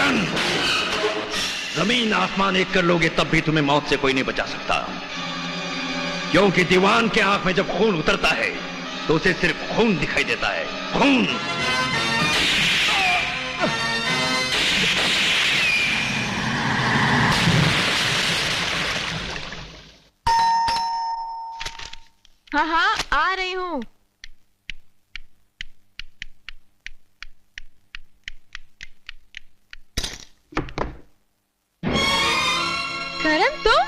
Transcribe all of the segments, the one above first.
करण, जमीन आसमान एक कर लोगे तब भी तुम्हें मौत से कोई नहीं बचा सकता, क्योंकि दीवान के आंख में जब खून उतरता है तो उसे सिर्फ खून दिखाई देता है, खून। हाँ हाँ, आ रही हूँ। करण, तुम?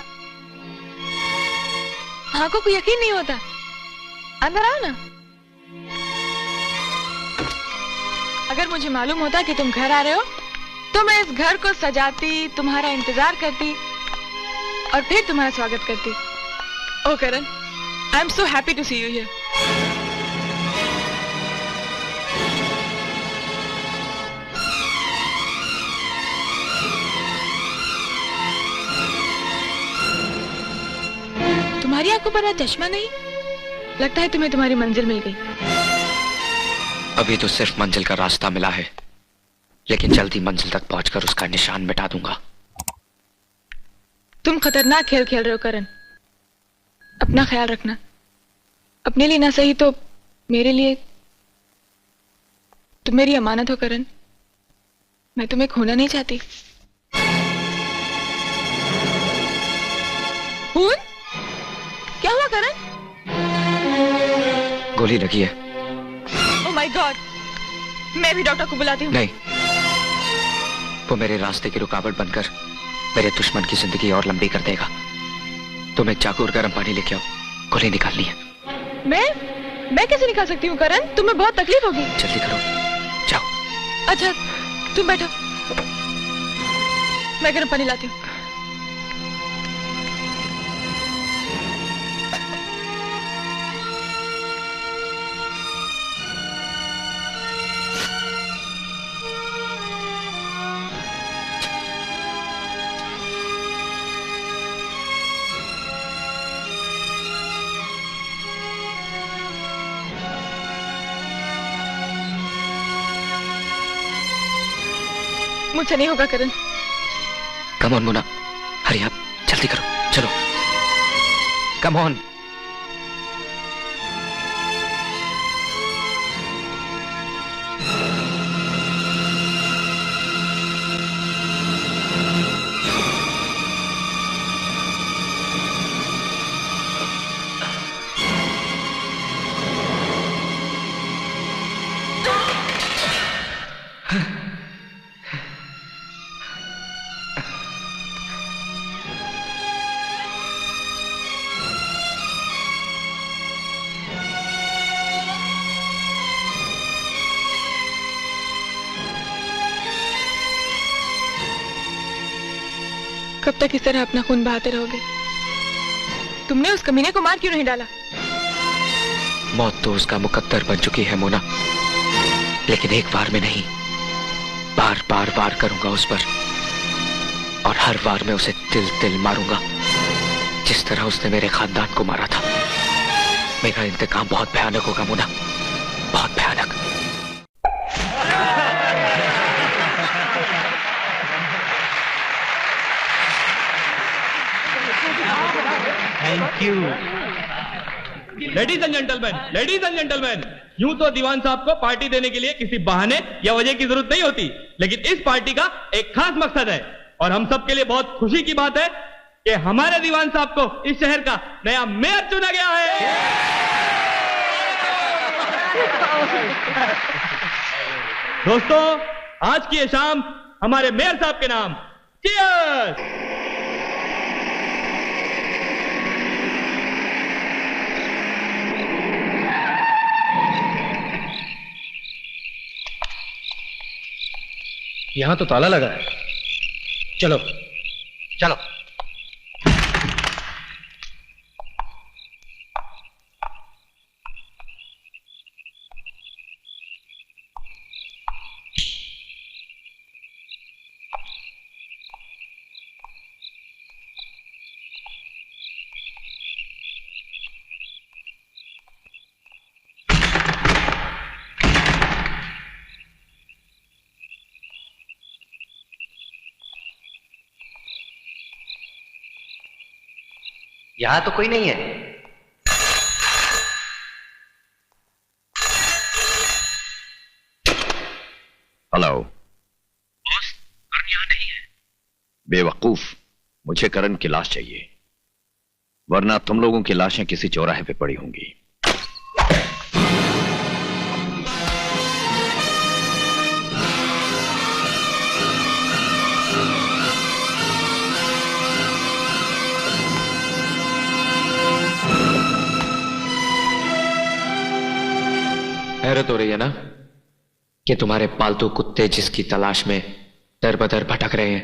आंखों को यकीन नहीं होता। अंदर आओ ना। अगर मुझे मालूम होता कि तुम घर आ रहे हो तो मैं इस घर को सजाती, तुम्हारा इंतजार करती और फिर तुम्हारा स्वागत करती। Oh Karan, I am so happy to see you here. तुम्हारी आंखों पर आज चश्मा नहीं, लगता है तुम्हें तुम्हारी मंजिल मिल गई। अभी तो सिर्फ मंजिल का रास्ता मिला है, लेकिन जल्दी मंजिल तक पहुंचकर उसका निशान मिटा दूंगा। तुम खतरनाक खेल खेल रहे हो करण, अपना ख्याल रखना। अपने लिए ना सही तो मेरे लिए। तुम मेरी अमानत हो करण, मैं तुम्हें खोना नहीं चाहती। खून? क्या हुआ करण? गोली लगी है। ओह माय गॉड, मैं भी डॉक्टर को बुलाती हूँ। नहीं, वो मेरे रास्ते की रुकावट बनकर मेरे दुश्मन की जिंदगी और लंबी कर देगा। तुम एक चाकू और गर्म पानी लेके आओ, गोली निकालनी है। मैं कैसे निकाल सकती हूँ करण? तुम्हें बहुत तकलीफ होगी। जल्दी करो, जाओ। अच्छा, तुम बैठो, मैं गर्म पानी लाती हूँ। मुझसे नहीं होगा करण। कम ऑन मुन्ना, हरी आप, जल्दी करो, चलो, कम ऑन। कब तक इस तरह अपना खून बहाते रहोगे? तुमने उस कमीने को मार क्यों नहीं डाला? मौत तो उसका मुकद्दर बन चुकी है मोना, लेकिन एक बार में नहीं, बार बार वार करूंगा उस पर, और हर बार में उसे तिल तिल मारूंगा, जिस तरह उसने मेरे खानदान को मारा था। मेरा इंतकाम बहुत भयानक होगा मोना, बहुत भयानक। Thank you. Ladies and gentleman, यूं तो दीवान साहब को पार्टी देने के लिए किसी बहाने या वजह की जरूरत नहीं होती, लेकिन इस पार्टी का एक खास मकसद है और हम सब के लिए बहुत खुशी की बात है कि हमारे दीवान साहब को इस शहर का नया मेयर चुना गया है। दोस्तों, आज की ये शाम हमारे मेयर साहब के नाम। चीयर्स। यहां तो ताला लगा है। चलो चलो। यहां तो कोई नहीं है। हेलो बॉस, करण यहां नहीं है। बेवकूफ, मुझे करण की लाश चाहिए, वरना तुम लोगों की लाशें किसी चौराहे पे पड़ी होंगी। हैरत हो रही है ना कि तुम्हारे पालतू कुत्ते जिसकी तलाश में दर बदर भटक रहे हैं,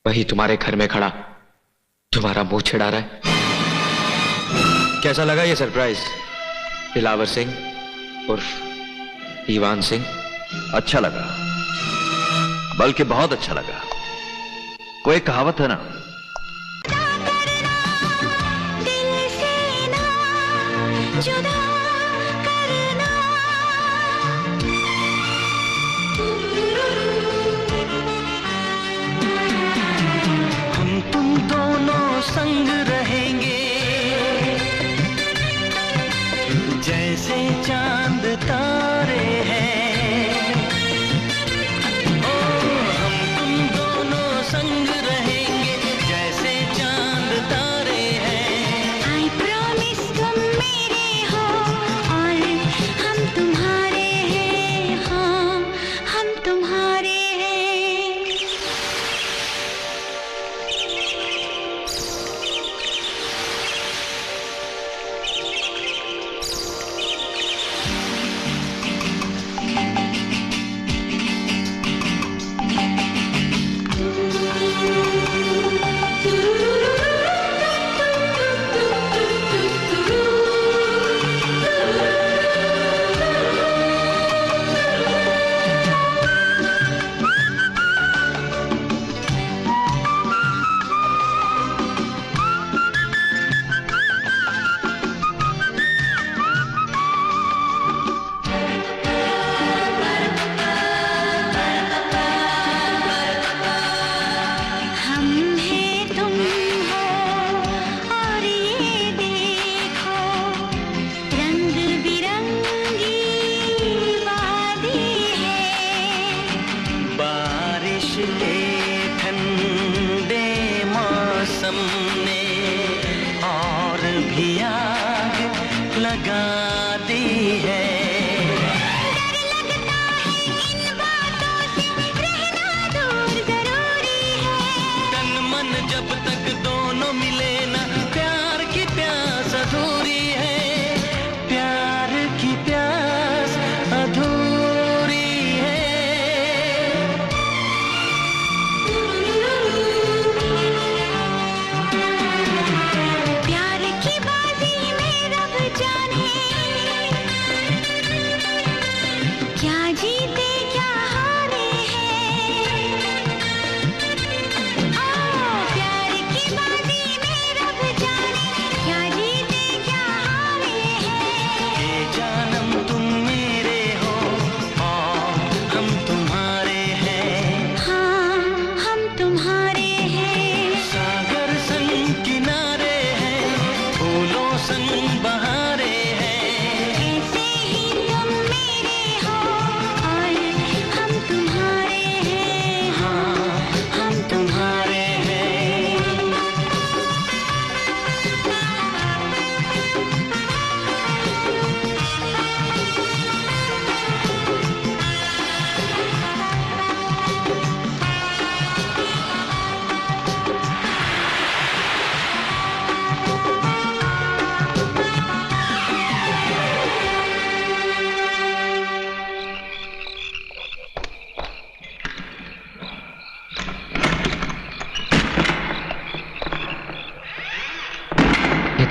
वही तुम्हारे घर में खड़ा तुम्हारा मुंह छिड़ा रहा है। कैसा लगा ये सरप्राइज, दिलावर सिंह उर्फ दीवान सिंह? अच्छा लगा, बल्कि बहुत अच्छा लगा। कोई कहावत है ना, जुदा करना, हम तुम दोनों संग रहेंगे जैसे चांद तारे हैं। ओ हम तुम दोनों संग रहेंगे जैसे चांद तारे हैं। आई प्रॉमिस तुम मेरे हो और हम तुम्हारे हैं, हाँ हम तुम्हारे हैं।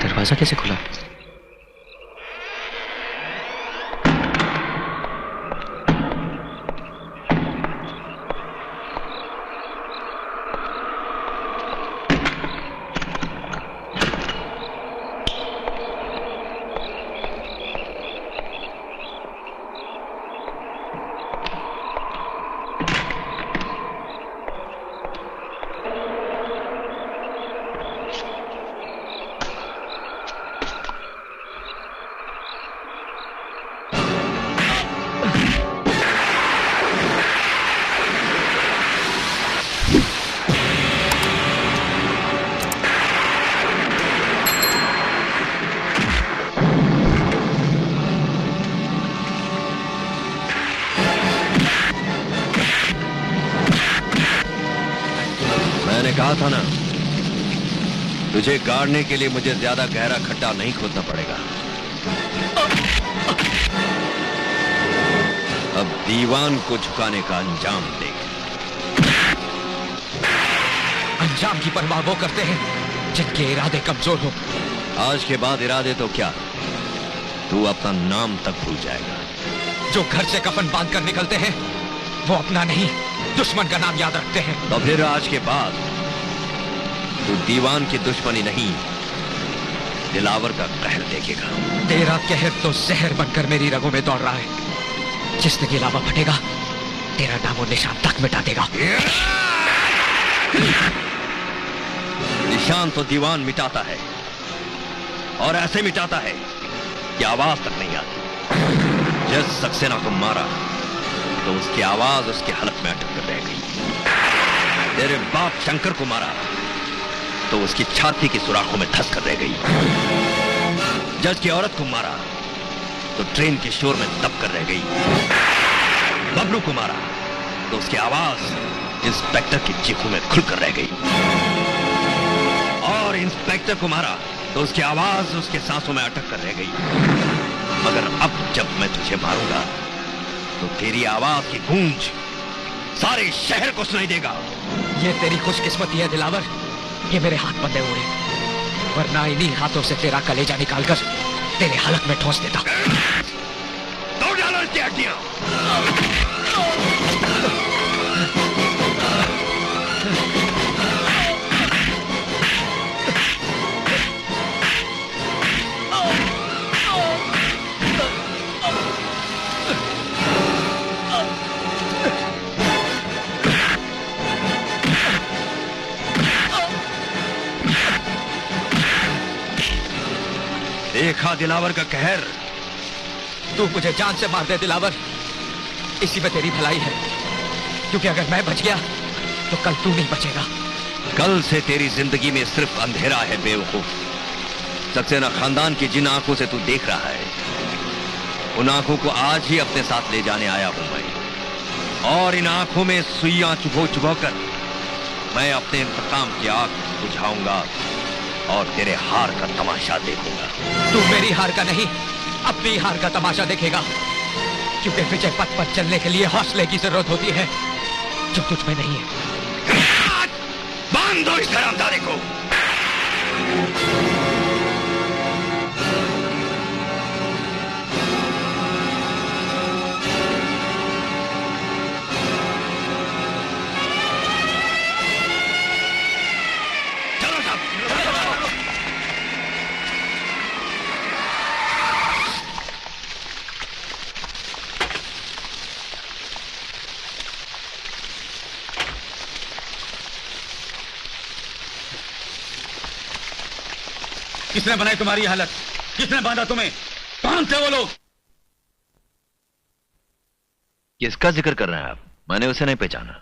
दरवाजा कैसे खुला? मैंने कहा था ना, तुझे गाड़ने के लिए मुझे ज्यादा गहरा खड्डा नहीं खोदना पड़ेगा। अब दीवान को झुकाने का अंजाम देख। अंजाम की परवाह वो करते हैं जिनके इरादे कमजोर हो। आज के बाद इरादे तो क्या, तू अपना नाम तक भूल जाएगा। जो घर से कफन बांध कर निकलते हैं वो अपना नहीं दुश्मन का नाम याद रखते हैं। तो फिर आज के बाद तू दीवान की दुश्मनी नहीं, दिलावर का कहर देखेगा। तेरा कहर तो जहर बनकर मेरी रगों में दौड़ रहा है। जिस दिन ये लावा फटेगा तेरा नामो निशान तक मिटा देगा। निशान तो दीवान मिटाता है, और ऐसे मिटाता है कि आवाज तक नहीं आती। जिस सक्सेना को मारा तो उसकी आवाज उसके हलक में अटक कर रह गई। तेरे बाप शंकर को मारा तो उसकी छाती की सुराखों में धंस कर रह गई। जज की औरत को मारा तो ट्रेन के शोर में दब कर रह गई। बबलू को मारा तो उसकी आवाज इंस्पेक्टर की चीखों में खुलकर रह गई। और इंस्पेक्टर को मारा तो उसकी आवाज उसके सांसों में अटक कर रह गई। मगर अब जब मैं तुझे मारूंगा तो तेरी आवाज की गूंज सारे शहर को सुनाई देगा। ये तेरी खुशकिस्मती है दिलावर, ये मेरे हाथ बंधे हुए, वरना इन्हीं हाथों से तेरा कलेजा निकालकर तेरे हलक में ठोस देता। तोड़ डालो इसकी हड्डियां। देखा दिलावर का कहर। तू मुझे जान से मार दे दिलावर, इसी में तेरी भलाई है, क्योंकि अगर मैं बच गया तो कल तू नहीं बचेगा। कल से तेरी जिंदगी में सिर्फ अंधेरा है बेवकूफ। सक्सेना खानदान की जिन आंखों से तू देख रहा है, उन आंखों को आज ही अपने साथ ले जाने आया हूं मैं। और इन आंखों में सुइयां चुभो चुभो कर मैं अपने इंतकाम की आग बुझाऊंगा और तेरे हार का तमाशा देखूंगा। तू मेरी हार का नहीं, अपनी हार का तमाशा देखेगा, क्योंकि विजय पथ पर चलने के लिए हौसले की जरूरत होती है जो तुझ में नहीं है। बांध दो इस हरामजादे को। किसने बनाई तुम्हारी हालत? किसने बांधा तुम्हें? कौन थे वो लोग? किसका जिक्र कर रहे हैं आप? मैंने उसे नहीं पहचाना।